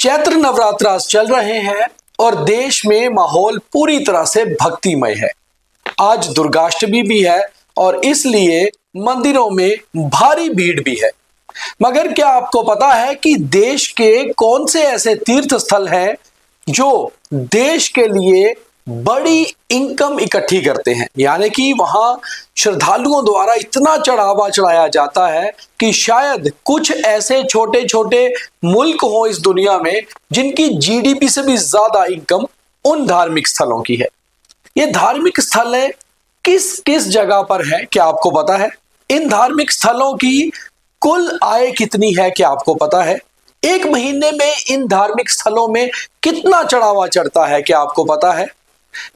चैत्र नवरात्र आज चल रहे हैं और देश में माहौल पूरी तरह से भक्तिमय है। आज दुर्गाष्टमी भी है और इसलिए मंदिरों में भारी भीड़ भी है। मगर क्या आपको पता है कि देश के कौन से ऐसे तीर्थ स्थल हैं जो देश के लिए बड़ी इनकम इकट्ठी करते हैं, यानी कि वहां श्रद्धालुओं द्वारा इतना चढ़ावा चढ़ाया जाता है कि शायद कुछ ऐसे छोटे छोटे मुल्क हो इस दुनिया में जिनकी जीडीपी से भी ज्यादा इनकम उन धार्मिक स्थलों की है। ये धार्मिक स्थल है किस किस जगह पर है, क्या आपको पता है? इन धार्मिक स्थलों की कुल आय कितनी है, क्या आपको पता है? एक महीने में इन धार्मिक स्थलों में कितना चढ़ावा चढ़ता है, क्या आपको पता है?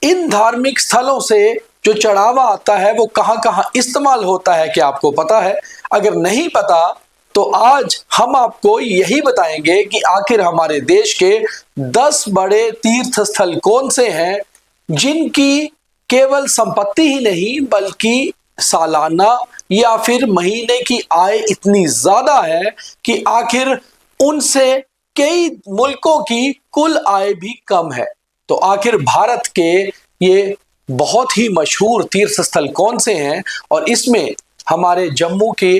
इन धार्मिक स्थलों से जो चढ़ावा आता है वो कहां कहां इस्तेमाल होता है, क्या आपको पता है? अगर नहीं पता तो आज हम आपको यही बताएंगे कि आखिर हमारे देश के 10 बड़े तीर्थ स्थल कौन से हैं जिनकी केवल संपत्ति ही नहीं बल्कि सालाना या फिर महीने की आय इतनी ज्यादा है कि आखिर उनसे कई मुल्कों की कुल आय भी कम है। तो आखिर भारत के ये बहुत ही मशहूर तीर्थ स्थल कौन से हैं और इसमें हमारे जम्मू के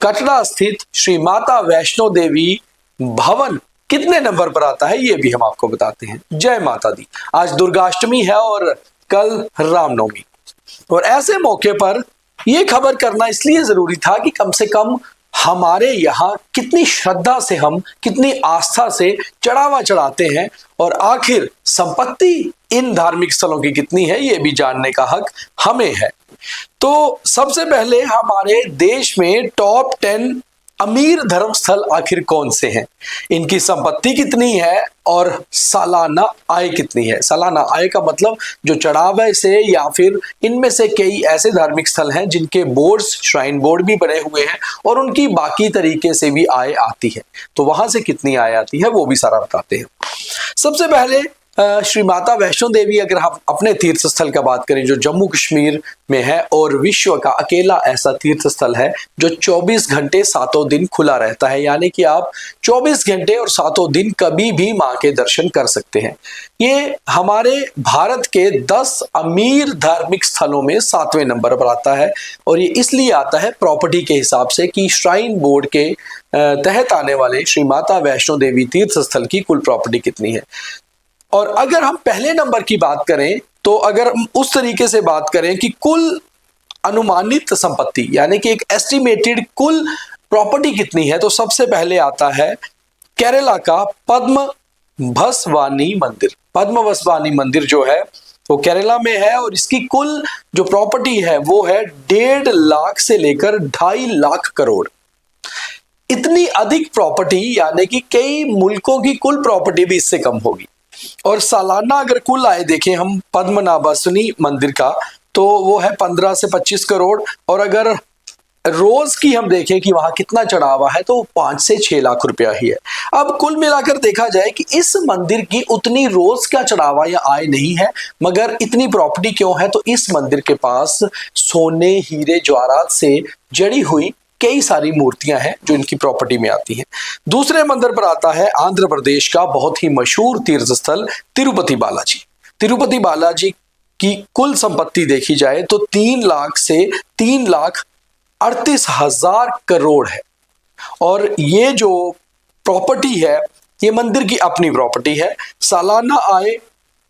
कटरा स्थित श्री माता वैष्णो देवी भवन कितने नंबर पर आता है, ये भी हम आपको बताते हैं। जय माता दी। आज दुर्गाष्टमी है और कल रामनवमी, और ऐसे मौके पर यह खबर करना इसलिए जरूरी था कि कम से कम हमारे यहाँ कितनी श्रद्धा से, हम कितनी आस्था से चढ़ावा चढ़ाते हैं और आखिर संपत्ति इन धार्मिक स्थलों की कितनी है, ये भी जानने का हक हमें है। तो सबसे पहले हमारे देश में टॉप 10 अमीर धर्म स्थल आखिर कौन से हैं, इनकी संपत्ति कितनी है और सालाना आय कितनी है। सालाना आय का मतलब जो चढ़ावे से, या फिर इनमें से कई ऐसे धार्मिक स्थल हैं जिनके बोर्ड्स, श्राइन बोर्ड भी बने हुए हैं और उनकी बाकी तरीके से भी आय आती है, तो वहां से कितनी आय आती है वो भी सारा बताते हैं। सबसे पहले श्री माता वैष्णो देवी, अगर हम अपने तीर्थ स्थल का बात करें जो जम्मू कश्मीर में है और विश्व का अकेला ऐसा तीर्थ स्थल है जो 24 घंटे 7 दिन खुला रहता है, यानी कि आप 24 घंटे और 7 दिन कभी भी मां के दर्शन कर सकते हैं। ये हमारे भारत के 10 अमीर धार्मिक स्थलों में 7वें नंबर पर आता है और ये इसलिए आता है प्रॉपर्टी के हिसाब से कि श्राइन बोर्ड के तहत आने वाले श्री माता वैष्णो देवी तीर्थ स्थल की कुल प्रॉपर्टी कितनी है। और अगर हम पहले नंबर की बात करें तो अगर हम उस तरीके से बात करें कि कुल अनुमानित संपत्ति, यानी कि एक एस्टिमेटेड कुल प्रॉपर्टी कितनी है, तो सबसे पहले आता है केरला का पद्मभस्वानी मंदिर। पद्मभस्वानी मंदिर जो है वो केरला में है और इसकी कुल जो प्रॉपर्टी है वो है 1.5 लाख से लेकर 2.5 लाख करोड़। इतनी अधिक प्रॉपर्टी, यानी कि कई मुल्कों की कुल प्रॉपर्टी भी इससे कम होगी। और सालाना अगर कुल आय देखें हम पद्मनाभस्वानी मंदिर का, तो वो है 15 से 25 करोड़, और अगर रोज की हम देखें कि वहां कितना चढ़ावा है तो 5 से 6 लाख रुपया ही है। अब कुल मिलाकर देखा जाए कि इस मंदिर की उतनी रोज का चढ़ावा या आय नहीं है, मगर इतनी प्रॉपर्टी क्यों है, तो इस मंदिर के पास सोने, हीरे, जवाहरात से जड़ी हुई कई सारी मूर्तियां हैं जो इनकी प्रॉपर्टी में आती हैं। दूसरे मंदिर पर आता है आंध्र प्रदेश का बहुत ही मशहूर तीर्थ स्थल तिरुपति बालाजी। तिरुपति बालाजी की कुल संपत्ति देखी जाए तो 3 लाख से 3,38,000 करोड़ है और ये जो प्रॉपर्टी है ये मंदिर की अपनी प्रॉपर्टी है। सालाना आय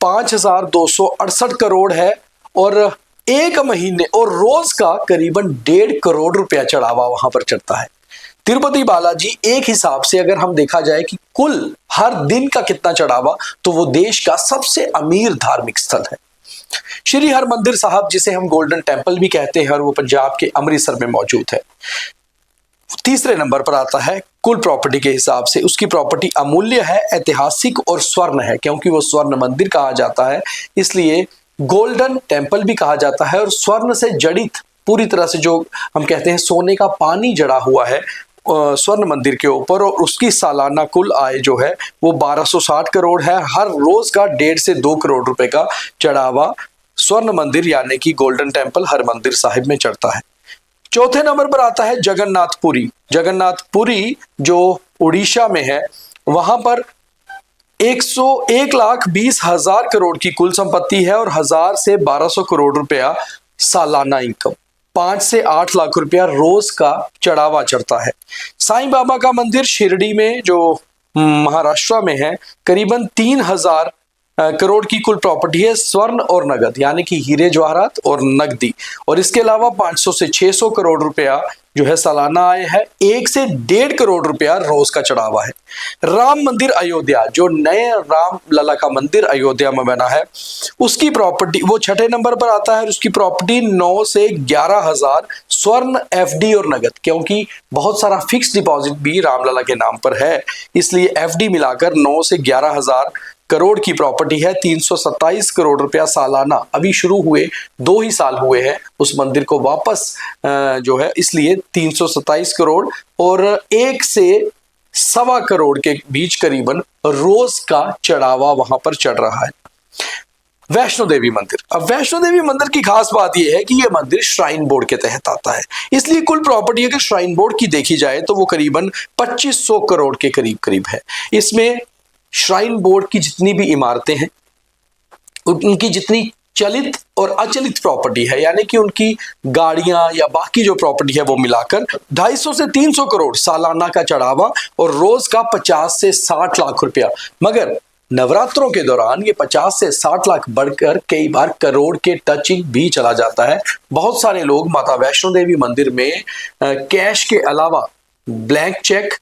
5,268 करोड़ है और एक महीने और रोज का करीबन 1.5 करोड़ रुपया चढ़ावा वहां पर चढ़ता है। तिरुपति बालाजी एक हिसाब से अगर हम देखा जाए कि कुल हर दिन का कितना चढ़ावा, तो वो देश का सबसे अमीर धार्मिक स्थल है। श्री हरमंदिर साहब, जिसे हम गोल्डन टेम्पल भी कहते हैं, और वो पंजाब के अमृतसर में मौजूद है। तीसरे नंबर पर आता है कुल प्रॉपर्टी के हिसाब से। उसकी प्रॉपर्टी अमूल्य है, ऐतिहासिक और स्वर्ण है, क्योंकि वो स्वर्ण मंदिर कहा जाता है इसलिए गोल्डन टेम्पल भी कहा जाता है। और स्वर्ण से जड़ित पूरी तरह से जो हम कहते हैं सोने का पानी जड़ा हुआ है स्वर्ण मंदिर के ऊपर, और उसकी सालाना कुल आय जो है वो 1260 करोड़ है। हर रोज का 1.5 से 2 करोड़ रुपए का चढ़ावा स्वर्ण मंदिर यानी कि गोल्डन टेम्पल हरमंदिर साहिब में चढ़ता है। चौथे नंबर पर आता है जगन्नाथपुरी। जगन्नाथपुरी जो उड़ीसा में है, वहां पर 1,20,000 करोड़ की कुल संपत्ति है और 1000 से 1200 करोड़ रुपया सालाना इनकम। 5 से 8 लाख रुपया रोज का चढ़ावा चढ़ता है। साईं बाबा का मंदिर शिरडी में जो महाराष्ट्र में है, करीबन 3000 करोड़ की कुल प्रॉपर्टी है, स्वर्ण और नगद यानी कि हीरे जवाहरात और नकदी। और इसके अलावा 500 से 600 करोड़ रुपया जो है सालाना आय है। 1 से 1.5 करोड़ रुपया रोज का चढ़ावा है। राम मंदिर अयोध्या, जो नए राम लला का मंदिर अयोध्या में बना है, उसकी प्रॉपर्टी वो 6ठे नंबर पर आता है। उसकी प्रॉपर्टी 9 से 11,000 स्वर्ण, एफडी और नगद, क्योंकि बहुत सारा फिक्स डिपॉजिट भी रामलला के नाम पर है, इसलिए एफडी मिलाकर 9 से 11,000 करोड़ की प्रॉपर्टी है। 327 करोड़ रुपया सालाना, अभी शुरू हुए 2 ही साल हुए हैं उस मंदिर को वापस जो है, इसलिए 327 करोड़ और 1 से 1.25 करोड़ के बीच करीबन रोज का चढ़ावा वहां पर चढ़ रहा है। वैष्णो देवी मंदिर, अब वैष्णो देवी मंदिर की खास बात यह है कि यह मंदिर श्राइन बोर्ड के तहत आता है, इसलिए कुल प्रॉपर्टी अगर श्राइन बोर्ड की देखी जाए तो वो करीबन 2500 करोड़ के करीब है। इसमें श्राइन बोर्ड की जितनी भी इमारतें हैं, उनकी जितनी चलित और अचलित प्रॉपर्टी है, यानी कि उनकी गाड़ियां या बाकी जो प्रॉपर्टी है वो मिलाकर 250 से 300 करोड़ सालाना का चढ़ावा और रोज का 50 से 60 लाख रुपया। मगर नवरात्रों के दौरान ये 50 से 60 लाख बढ़कर कई बार करोड़ के टचिंग भी चला जाता है। बहुत सारे लोग माता वैष्णो देवी मंदिर में कैश के अलावा ब्लैंक चेक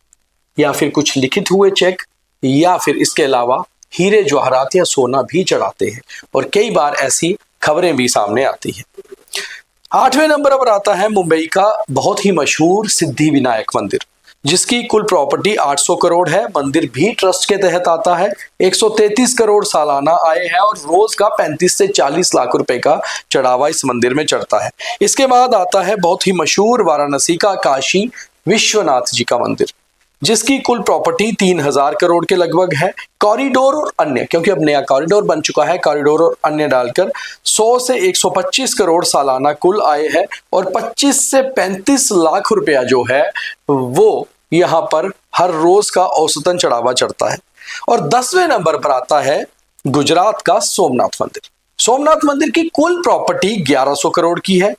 या फिर कुछ लिखित हुए चेक या फिर इसके अलावा हीरे जवाहरात या सोना भी चढ़ाते हैं और कई बार ऐसी खबरें भी सामने आती हैं। 8वें नंबर पर आता है मुंबई का बहुत ही मशहूर सिद्धि विनायक मंदिर, जिसकी कुल प्रॉपर्टी 800 करोड़ है। मंदिर भी ट्रस्ट के तहत आता है। 133 करोड़ सालाना आय है और रोज का 35 से 40 लाख रुपए का चढ़ावा इस मंदिर में चढ़ता है। इसके बाद आता है बहुत ही मशहूर वाराणसी का काशी विश्वनाथ जी का मंदिर, जिसकी कुल प्रॉपर्टी 3000 करोड़ के लगभग है। कॉरिडोर और अन्य, क्योंकि अब नया कॉरिडोर बन चुका है, कॉरिडोर और अन्य डालकर 100 से 125 करोड़ सालाना कुल आय है और 25 से 35 लाख रुपया जो है वो यहाँ पर हर रोज का औसतन चढ़ावा चढ़ता है। और 10वें नंबर पर आता है गुजरात का सोमनाथ मंदिर। सोमनाथ मंदिर की कुल प्रॉपर्टी 1100 करोड़ की है।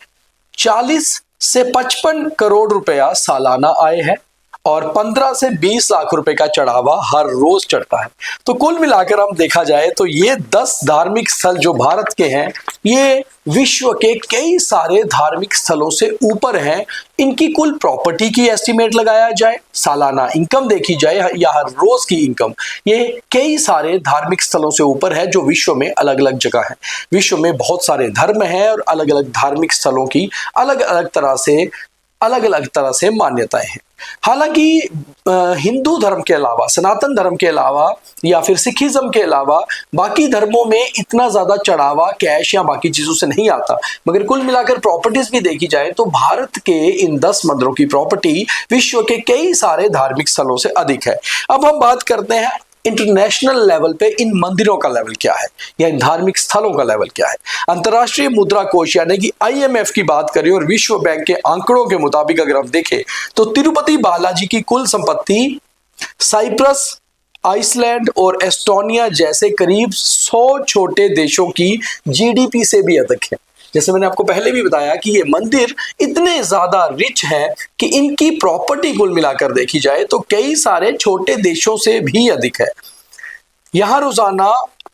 40 से 55 करोड़ रुपया सालाना आय है और 15 से 20 लाख रुपए का चढ़ावा हर रोज चढ़ता है। तो कुल मिलाकर हम देखा जाए तो ये 10 धार्मिक स्थल जो भारत के हैं, ये विश्व के कई सारे धार्मिक स्थलों से ऊपर हैं। इनकी कुल प्रॉपर्टी की एस्टीमेट लगाया जाए, सालाना इनकम देखी जाए या हर रोज की इनकम, ये कई सारे धार्मिक स्थलों से ऊपर है जो विश्व में अलग अलग जगह है। विश्व में बहुत सारे धर्म हैं और अलग अलग धार्मिक स्थलों की अलग अलग तरह से मान्यताएं हैं। हालांकि हिंदू धर्म के अलावा, सनातन धर्म के अलावा या फिर सिखिज्म के अलावा बाकी धर्मों में इतना ज्यादा चढ़ावा कैश या बाकी चीजों से नहीं आता, मगर कुल मिलाकर प्रॉपर्टीज भी देखी जाए तो भारत के इन 10 मंदिरों की प्रॉपर्टी विश्व के कई सारे धार्मिक स्थलों से अधिक है। अब हम बात करते हैं इंटरनेशनल लेवल पे इन मंदिरों का लेवल क्या है या इन धार्मिक स्थलों का लेवल क्या है। अंतर्राष्ट्रीय मुद्रा कोष यानी कि IMF की बात करें और विश्व बैंक के आंकड़ों के मुताबिक अगर हम देखें तो तिरुपति बालाजी की कुल संपत्ति साइप्रस, आइसलैंड और एस्टोनिया जैसे करीब 100 छोटे देशों की GDP से भी अधिक है। जैसे मैंने आपको पहले भी बताया कि ये मंदिर इतने ज्यादा रिच है कि इनकी प्रॉपर्टी कुल मिलाकर देखी जाए तो कई सारे छोटे देशों से भी अधिक है। यहां रोजाना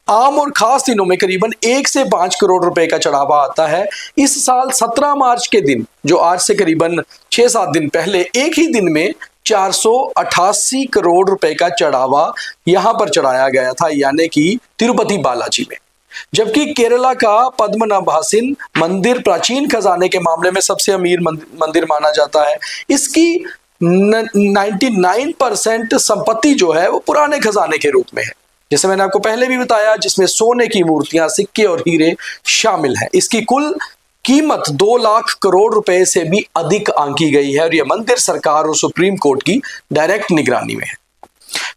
आम और खास दिनों में करीबन 1 से 5 करोड़ रुपए का चढ़ावा आता है। इस साल 17 मार्च के दिन, जो आज से करीबन 6-7 दिन पहले, एक ही दिन में 488 करोड़ रुपए का चढ़ावा यहां पर चढ़ाया गया था, यानी कि तिरुपति बालाजी में। जबकि केरला का पद्मनाभासिन मंदिर प्राचीन खजाने के मामले में सबसे अमीर मंदिर माना जाता है। इसकी 99% संपत्ति जो है वो पुराने खजाने के रूप में है, जैसे मैंने आपको पहले भी बताया, जिसमें सोने की मूर्तियां, सिक्के और हीरे शामिल हैं। इसकी कुल कीमत 2 लाख करोड़ रुपए से भी अधिक आंकी गई है और यह मंदिर सरकार और सुप्रीम कोर्ट की डायरेक्ट निगरानी में है।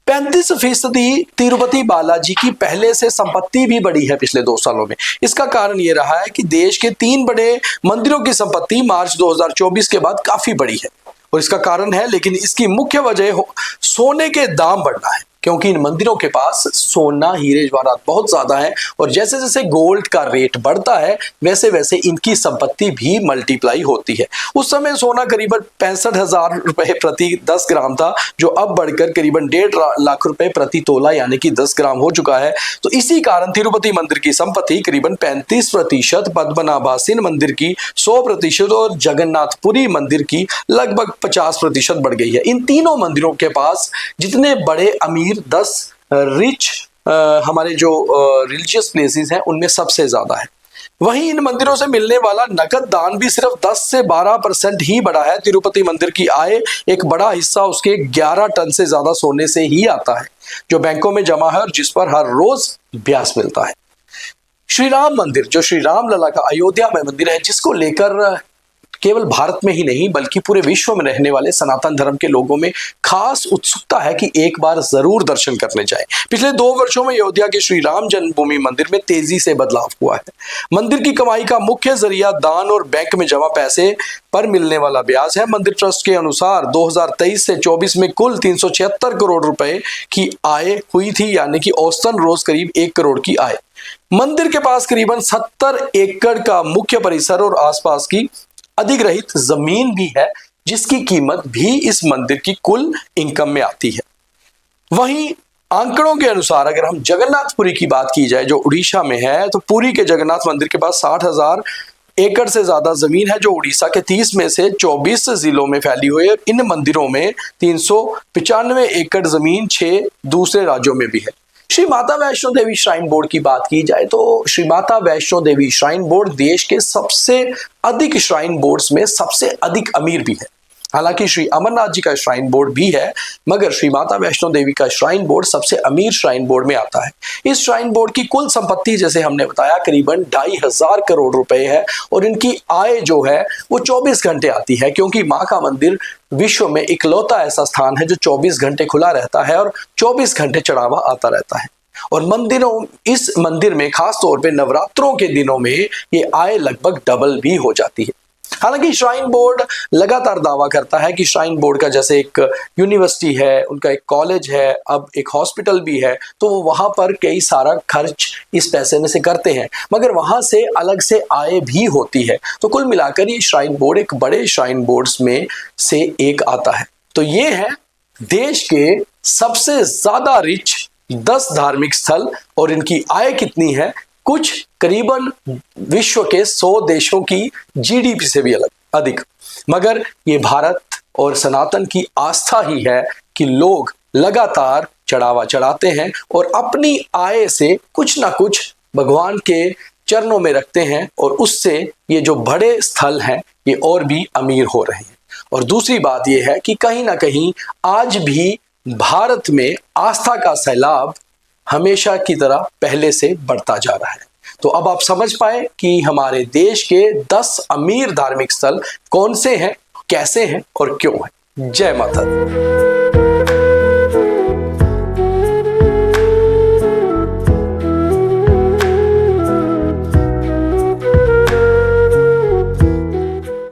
35% तिरुपति बालाजी की पहले से संपत्ति भी बढ़ी है पिछले 2 सालों में। इसका कारण यह रहा है कि देश के 3 बड़े मंदिरों की संपत्ति मार्च 2024 के बाद काफी बढ़ी है और इसका कारण है, लेकिन इसकी मुख्य वजह सोने के दाम बढ़ना है, क्योंकि इन मंदिरों के पास सोना हीरे जवाहरात बहुत ज्यादा है और जैसे जैसे गोल्ड का रेट बढ़ता है वैसे वैसे इनकी संपत्ति भी मल्टीप्लाई होती है। उस समय सोना करीबन 65,000 रुपए प्रति 10 ग्राम था, जो अब बढ़कर करीबन 1.5 लाख रुपए प्रति तोला यानी कि 10 ग्राम हो चुका है। तो इसी कारण तिरुपति मंदिर की संपत्ति करीबन 35%, पद्मनाभासीन मंदिर की 100% और जगन्नाथपुरी मंदिर की लगभग 50% बढ़ गई है। इन तीनों मंदिरों के पास जितने बड़े अमीर 10 रिच हमारे जो रिलीजियस प्लेसेस हैं उनमें सबसे ज्यादा है। वहीं इन मंदिरों से मिलने वाला नकद दान भी सिर्फ 10 से 12% ही बढ़ा है। तिरुपति मंदिर की आय एक बड़ा हिस्सा उसके 11 टन से ज्यादा सोने से ही आता है जो बैंकों में जमा है और जिस पर हर रोज ब्याज मिलता है। श्री राम मंदिर, जो श्री राम लला का अयोध्या में मंदिर है, जिसको लेकर केवल भारत में ही नहीं बल्कि पूरे विश्व में रहने वाले सनातन धर्म के लोगों में खास उत्सुकता है कि एक बार जरूर दर्शन करने जाएं। पिछले 2 वर्षों में अयोध्या के श्री राम जन्मभूमि मंदिर में तेजी से बदलाव हुआ है। मंदिर की कमाई का मुख्य जरिया दान और बैंक में जमा पैसे पर मिलने वाला ब्याज है। मंदिर ट्रस्ट के अनुसार 2023 से 24 में कुल 376 करोड़ रुपए की आय हुई थी, यानी कि औसतन रोज करीब 1 करोड़ की आय। मंदिर के पास करीबन 70 एकड़ का मुख्य परिसर और आसपास की अधिग्रहित जमीन भी है, जिसकी कीमत भी इस मंदिर की कुल इनकम में आती है। वहीं आंकड़ों के अनुसार अगर हम जगन्नाथपुरी की बात की जाए जो उड़ीसा में है, तो पुरी के जगन्नाथ मंदिर के पास 60,000 एकड़ से ज्यादा जमीन है जो उड़ीसा के 30 में से 24 जिलों में फैली हुई है। इन मंदिरों में 395 एकड़ जमीन 6 दूसरे राज्यों में भी है। श्री माता वैष्णो देवी श्राइन बोर्ड की बात की जाए तो श्री माता वैष्णो देवी श्राइन बोर्ड देश के सबसे अधिक श्राइन बोर्ड्स में सबसे अधिक अमीर भी है। हालांकि श्री अमरनाथ जी का श्राइन बोर्ड भी है, मगर श्री माता वैष्णो देवी का श्राइन बोर्ड सबसे अमीर श्राइन बोर्ड में आता है। इस श्राइन बोर्ड की कुल संपत्ति जैसे हमने बताया करीबन 2,500 करोड़ रुपए है और इनकी आय जो है वो 24 घंटे आती है, क्योंकि माँ का मंदिर विश्व में इकलौता ऐसा स्थान है जो 24 घंटे खुला रहता है और 24 घंटे चढ़ावा आता रहता है। और इस मंदिर में खास तौर पे नवरात्रों के दिनों में ये आय लगभग डबल भी हो जाती है। हालांकि श्राइन बोर्ड लगातार दावा करता है कि श्राइन बोर्ड का जैसे एक यूनिवर्सिटी है, उनका एक कॉलेज है, अब एक हॉस्पिटल भी है, तो वो वहां पर कई सारा खर्च इस पैसे में से करते हैं, मगर वहां से अलग से आय भी होती है। तो कुल मिलाकर ये श्राइन बोर्ड एक बड़े श्राइन बोर्ड्स में से एक आता है। तो ये है देश के सबसे ज्यादा रिच 10 धार्मिक स्थल और इनकी आय कितनी है, कुछ करीबन विश्व के 100 देशों की जीडीपी से भी अधिक। मगर ये भारत और सनातन की आस्था ही है कि लोग लगातार चढ़ावा चढ़ाते हैं और अपनी आय से कुछ ना कुछ भगवान के चरणों में रखते हैं और उससे ये जो बड़े स्थल हैं ये और भी अमीर हो रहे हैं। और दूसरी बात यह है कि कहीं ना कहीं आज भी भारत में आस्था का सैलाब हमेशा की तरह पहले से बढ़ता जा रहा है। तो अब आप समझ पाए कि हमारे देश के 10 अमीर धार्मिक स्थल कौन से हैं, कैसे हैं और क्यों हैं। जय माता दी।